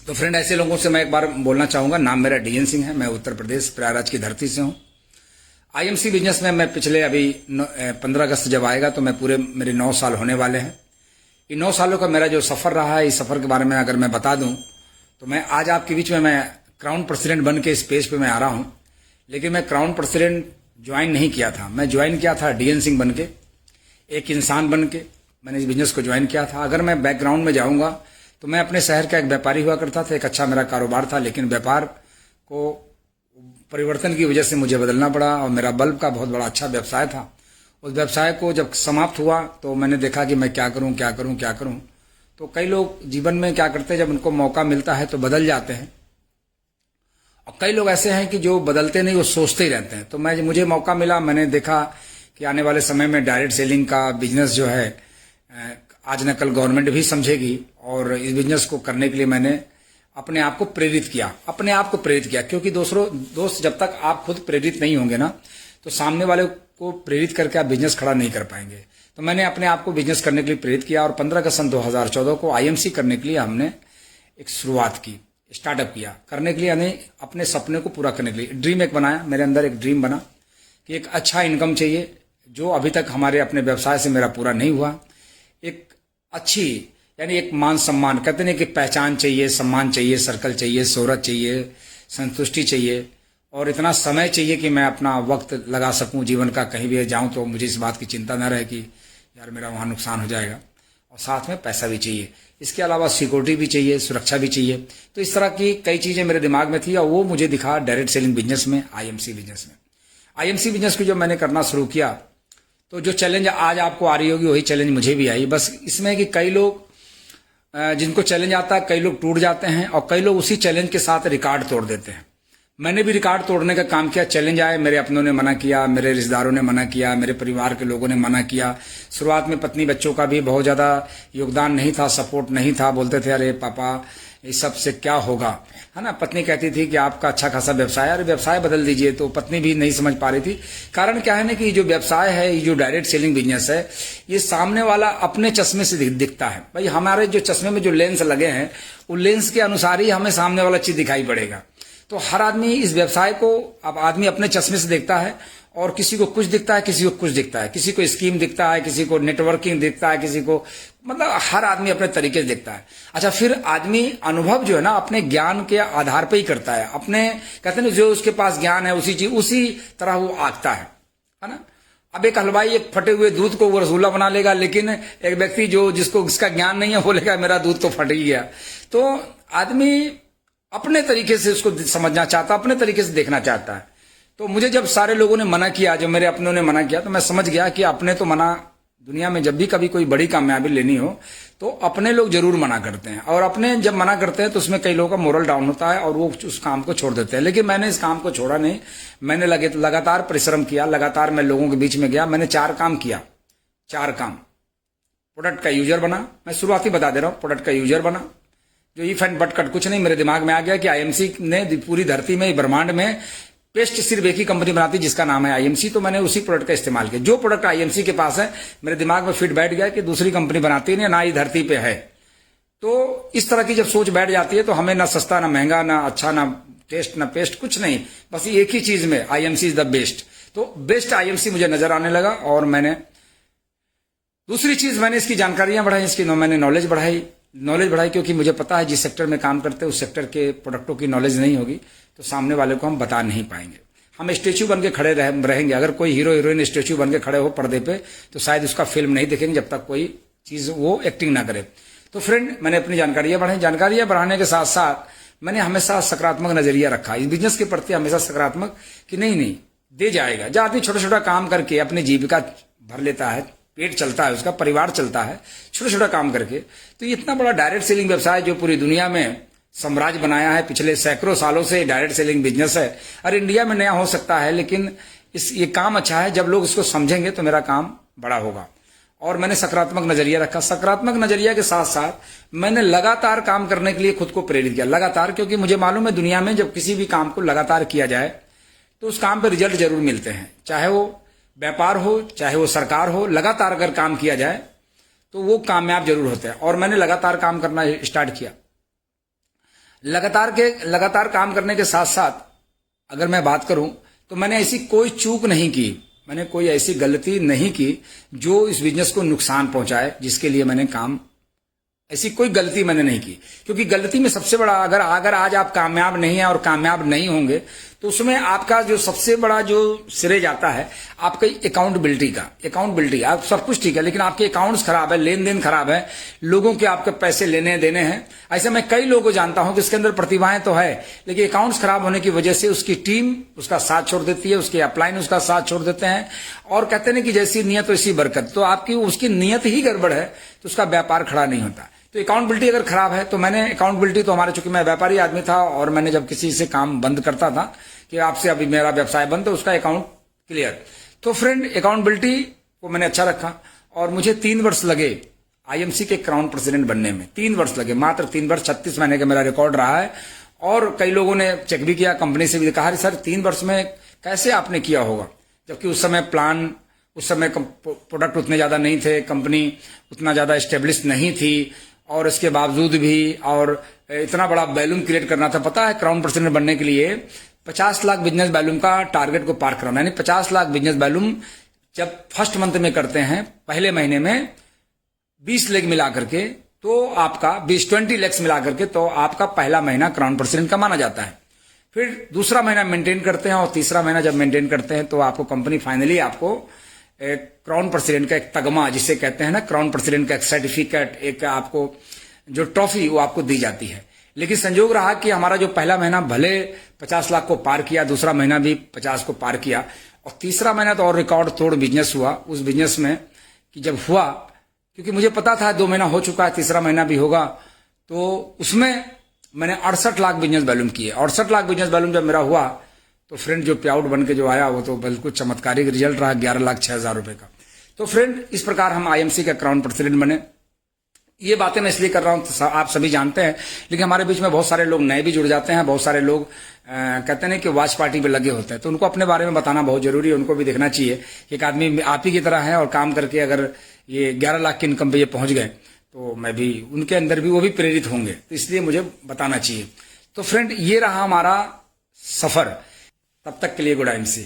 तो फ्रेंड, ऐसे लोगों से मैं एक बार बोलना चाहूंगा। नाम मेरा डीएन सिंह है, मैं उत्तर प्रदेश प्रयागराज की धरती से हूँ। आईएमसी बिजनेस में मैं पिछले अभी 15 अगस्त जब आएगा तो मैं पूरे मेरे 9 साल होने वाले हैं। इन 9 सालों का मेरा जो सफ़र रहा है, इस सफ़र के बारे में अगर मैं बता दूं तो मैं आज आपके बीच में मैं क्राउन प्रेसिडेंट बन के इस पेज पे मैं आ रहा हूं। लेकिन मैं क्राउन प्रेसिडेंट ज्वाइन नहीं किया था, मैं ज्वाइन किया था डीएन सिंह बन के, एक इंसान बन के मैंने इस बिजनेस को ज्वाइन किया था। अगर मैं बैकग्राउंड में जाऊंगा तो मैं अपने शहर का एक व्यापारी हुआ करता था, एक अच्छा मेरा कारोबार था, लेकिन व्यापार को परिवर्तन की वजह से मुझे बदलना पड़ा और मेरा बल्ब का बहुत बड़ा अच्छा व्यवसाय था। उस व्यवसाय को जब समाप्त हुआ तो मैंने देखा कि मैं क्या करूं क्या करूं क्या करूं। तो कई लोग जीवन में क्या करते हैं, जब उनको मौका मिलता है तो बदल जाते हैं, और कई लोग ऐसे हैं कि जो बदलते नहीं, वो सोचते ही रहते हैं। तो मुझे मौका मिला, मैंने देखा कि आने वाले समय में डायरेक्ट सेलिंग का बिजनेस जो है आज न कल गवर्नमेंट भी समझेगी, और इस बिजनेस को करने के लिए मैंने अपने आप को प्रेरित किया। क्योंकि दोस्त जब तक आप खुद प्रेरित नहीं होंगे ना, तो सामने वाले को प्रेरित करके आप बिजनेस खड़ा नहीं कर पाएंगे। तो मैंने अपने आप को बिजनेस करने के लिए प्रेरित किया, और 15 अगस्त 2014 को आईएमसी करने के लिए हमने एक शुरुआत की, स्टार्टअप किया, करने के लिए यानी अपने सपने को पूरा करने के लिए ड्रीम एक बनाया। मेरे अंदर एक ड्रीम बना कि एक अच्छा इनकम चाहिए, जो अभी तक हमारे अपने व्यवसाय से मेरा पूरा नहीं हुआ। एक अच्छी यानी एक मान सम्मान, कहते नहीं कि पहचान चाहिए, सम्मान चाहिए, सर्कल चाहिए, शोहरत चाहिए, संतुष्टि चाहिए, और इतना समय चाहिए कि मैं अपना वक्त लगा सकूं जीवन का। कहीं भी जाऊं तो मुझे इस बात की चिंता न रहे कि यार मेरा वहां नुकसान हो जाएगा, और साथ में पैसा भी चाहिए। इसके अलावा सिक्योरिटी भी चाहिए, सुरक्षा भी चाहिए। तो इस तरह की कई चीजें मेरे दिमाग में थी, और वो मुझे दिखा डायरेक्ट सेलिंग बिजनेस में, आईएमसी बिजनेस में। आईएमसी बिजनेस को जब मैंने करना शुरू किया तो जो चैलेंज आज आपको आ रही होगी वही चैलेंज मुझे भी आई। बस इसमें कि कई लोग जिनको चैलेंज आता है, कई लोग टूट जाते हैं, और कई लोग उसी चैलेंज के साथ रिकॉर्ड तोड़ देते हैं। मैंने भी रिकॉर्ड तोड़ने का काम किया। चैलेंज आए, मेरे अपनों ने मना किया, मेरे रिश्तेदारों ने मना किया, मेरे परिवार के लोगों ने मना किया। शुरुआत में पत्नी बच्चों का भी बहुत ज्यादा योगदान नहीं था, सपोर्ट नहीं था। बोलते थे अरे पापा इस सब से क्या होगा, है ना। पत्नी कहती थी कि आपका अच्छा खासा व्यवसाय है, अरे व्यवसाय बदल दीजिए। तो पत्नी भी नहीं समझ पा रही थी। कारण क्या है ना कि जो व्यवसाय है, ये जो डायरेक्ट सेलिंग बिजनेस है, ये सामने वाला अपने चश्मे से दिखता है। भाई हमारे जो चश्मे में जो लेंस लगे हैं, वो लेंस के अनुसार ही हमें सामने वाला चीज दिखाई पड़ेगा। तो हर आदमी इस व्यवसाय को, अब आदमी अपने चश्मे से देखता है, और किसी को कुछ दिखता है, किसी को कुछ दिखता है, किसी को स्कीम दिखता है, किसी को नेटवर्किंग दिखता है, किसी को, मतलब हर आदमी अपने तरीके से देखता है। अच्छा, फिर आदमी अनुभव जो है ना अपने ज्ञान के आधार पर ही करता है। अपने कहते हैं ना, जो उसके पास ज्ञान है उसी तरह वो आंकता है ना। अब एक हलवाई एक फटे हुए दूध को वो रसगुल्ला बना लेगा, लेकिन एक व्यक्ति जिसको इसका ज्ञान नहीं है, बोलेगा मेरा दूध तो फट ही गया। तो आदमी अपने तरीके से उसको समझना चाहता, अपने तरीके से देखना चाहता है। तो मुझे जब सारे लोगों ने मना किया, जब मेरे अपनों ने मना किया, तो मैं समझ गया कि अपने तो मना, दुनिया में जब भी कभी कोई बड़ी कामयाबी लेनी हो तो अपने लोग जरूर मना करते हैं, और अपने जब मना करते हैं तो उसमें कई लोगों का मोरल डाउन होता है और वो उस काम को छोड़ देते हैं। लेकिन मैंने इस काम को छोड़ा नहीं। मैंने लगातार परिश्रम किया, लगातार मैं लोगों के बीच में गया। मैंने 4 काम किया, 4 काम। प्रोडक्ट का यूजर बना, मैं शुरुआती बता दे रहा हूं, प्रोडक्ट का यूजर बना। जो इफ एंड बट कट कुछ नहीं, मेरे दिमाग में आ गया कि आईएमसी ने पूरी धरती में, ब्रह्मांड में पेस्ट सिर्फ एक ही कंपनी बनाती है जिसका नाम है आईएमसी। तो मैंने उसी प्रोडक्ट का इस्तेमाल किया। जो प्रोडक्ट आईएमसी के पास है, मेरे दिमाग में फिट बैठ गया कि दूसरी कंपनी बनाती नहीं, ना ही धरती पे है। तो इस तरह की जब सोच बैठ जाती है तो हमें ना सस्ता, ना महंगा, ना अच्छा, ना टेस्ट, ना पेस्ट, कुछ नहीं, बस एक ही चीज में आईएमसी इज द बेस्ट। तो बेस्ट आईएमसी मुझे नजर आने लगा, और मैंने दूसरी चीज, मैंने इसकी जानकारियां बढ़ाई, इसकी मैंने नॉलेज बढ़ाई, क्योंकि मुझे पता है जिस सेक्टर में काम करते हैं उस सेक्टर के प्रोडक्टों की नॉलेज नहीं होगी तो सामने वाले को हम बता नहीं पाएंगे। हम स्टेच्यू बन के खड़े रहेंगे। अगर कोई हीरो हीरोइन स्टेच्यू बन के खड़े हो पर्दे पे तो शायद उसका फिल्म नहीं देखेंगे जब तक कोई चीज वो एक्टिंग ना करे। तो फ्रेंड, मैंने अपनी जानकारियां बढ़ाने के साथ साथ मैंने हमेशा सकारात्मक नजरिया रखा इस बिजनेस के प्रति, हमेशा सकारात्मक कि नहीं दे जाएगा। जब आदमी छोटा छोटा काम करके अपनी जीविका भर लेता है, पेट चलता है, उसका परिवार चलता है छोटा छोटा काम करके, तो इतना बड़ा डायरेक्ट सेलिंग व्यवसाय जो पूरी दुनिया में साम्राज्य बनाया है, पिछले सैकड़ों सालों से डायरेक्ट सेलिंग बिजनेस है। अरे इंडिया में नया हो सकता है, लेकिन ये काम अच्छा है। जब लोग इसको समझेंगे तो मेरा काम बड़ा होगा। और मैंने सकारात्मक नजरिया रखा। सकारात्मक नजरिया के साथ साथ मैंने लगातार काम करने के लिए खुद को प्रेरित किया, लगातार, क्योंकि मुझे मालूम है दुनिया में जब किसी भी काम को लगातार किया जाए तो उस काम पे रिजल्ट जरूर मिलते हैं। चाहे वो व्यापार हो, चाहे वो सरकार हो, लगातार अगर काम किया जाए तो वो कामयाब जरूर होते हैं। और मैंने लगातार काम करना स्टार्ट किया। लगातार काम करने के साथ साथ अगर मैं बात करूं तो मैंने ऐसी कोई चूक नहीं की, मैंने कोई ऐसी गलती नहीं की जो इस बिजनेस को नुकसान पहुंचाए, जिसके लिए मैंने काम, ऐसी कोई गलती मैंने नहीं की। क्योंकि गलती में सबसे बड़ा, अगर आज आप कामयाब नहीं है और कामयाब नहीं होंगे तो उसमें आपका जो सबसे बड़ा जो श्रेय जाता है आपकी अकाउंटेबिलिटी का। अकाउंटेबिलिटी, आप सब कुछ ठीक है लेकिन आपके अकाउंट्स खराब है, लेन देन खराब है, लोगों के आपके पैसे लेने देने हैं। ऐसे मैं कई लोगों को जानता हूं कि इसके अंदर प्रतिभाएं तो है लेकिन अकाउंट्स खराब होने की वजह से उसकी टीम उसका साथ छोड़ देती है, उसके अपलाइन उसका साथ छोड़ देते हैं और कहते हैं कि जैसी नियत वैसी बरकत। तो आपकी उसकी नियत ही गड़बड़ है तो उसका व्यापार खड़ा नहीं होता। तो अकाउंटेबिलिटी अगर खराब है तो मैंने अकाउंटेबिलिटी तो हमारे, चूंकि मैं व्यापारी आदमी था और मैंने जब किसी से काम बंद करता था कि आपसे अभी मेरा व्यवसाय बंद, तो उसका अकाउंट क्लियर। तो फ्रेंड अकाउंटेबिलिटी को मैंने अच्छा रखा और मुझे 3 वर्ष लगे आईएमसी के क्राउन प्रेसिडेंट बनने में। 3 वर्ष लगे, मात्र 3 वर्ष, 36 महीने का मेरा रिकॉर्ड रहा है। और कई लोगों ने चेक भी किया, कंपनी से भी कहा सर 3 वर्ष में कैसे आपने किया होगा, जबकि उस समय प्रोडक्ट उतने ज्यादा नहीं थे, कंपनी उतना ज्यादा स्टेब्लिश नहीं थी और इसके बावजूद भी और इतना बड़ा वैल्यूम क्रिएट करना था। पता है क्राउन प्रेसिडेंट बनने के लिए 50 लाख बिजनेस वैल्यूम का टारगेट को पार कराना, यानी 50 लाख बिजनेस वैल्यूम जब फर्स्ट मंथ में करते हैं, पहले महीने में 20 लाख मिला करके तो आपका 20 लाख मिला करके तो आपका पहला महीना क्राउन प्रेसिडेंट का माना जाता है। फिर दूसरा महीना मेंटेन करते हैं और तीसरा महीना जब मेंटेन करते हैं तो आपको कंपनी फाइनली आपको क्राउन प्रेसिडेंट का एक तगमा, जिसे कहते हैं ना क्राउन प्रेसिडेंट का एक सर्टिफिकेट, एक आपको जो ट्रॉफी वो आपको दी जाती है। लेकिन संजोग रहा कि हमारा जो पहला महीना भले 50 लाख को पार किया, दूसरा महीना भी 50 को पार किया और तीसरा महीना तो और रिकॉर्ड तोड़ बिजनेस हुआ। उस बिजनेस में कि जब हुआ, क्योंकि मुझे पता था 2 महीना हो चुका है, तीसरा महीना भी होगा, तो उसमें मैंने 68 लाख बिजनेस वैल्यूम किए। 68 लाख बिजनेस वैल्यूम जब मेरा हुआ तो फ्रेंड जो पे आउट बन के जो आया वो तो बिल्कुल चमत्कारिक रिजल्ट रहा, 11,06,000 रुपए का। तो फ्रेंड इस प्रकार हम आईएमसी का क्राउन प्रेसिडेंट बने। ये बातें मैं इसलिए कर रहा हूं तो आप सभी जानते हैं, लेकिन हमारे बीच में बहुत सारे लोग नए भी जुड़ जाते हैं, बहुत सारे लोग कहते हैं कि वॉच पार्टी पे लगे होते हैं, तो उनको अपने बारे में बताना बहुत जरूरी है। उनको भी देखना चाहिए एक आदमी आप ही की तरह है और काम करके अगर ये 11 लाख की इनकम पे ये पहुंच गए तो मैं भी उनके अंदर भी वो भी प्रेरित होंगे, तो इसलिए मुझे बताना चाहिए। तो फ्रेंड ये रहा हमारा सफर। तब तक के लिए गुड आईएमसी।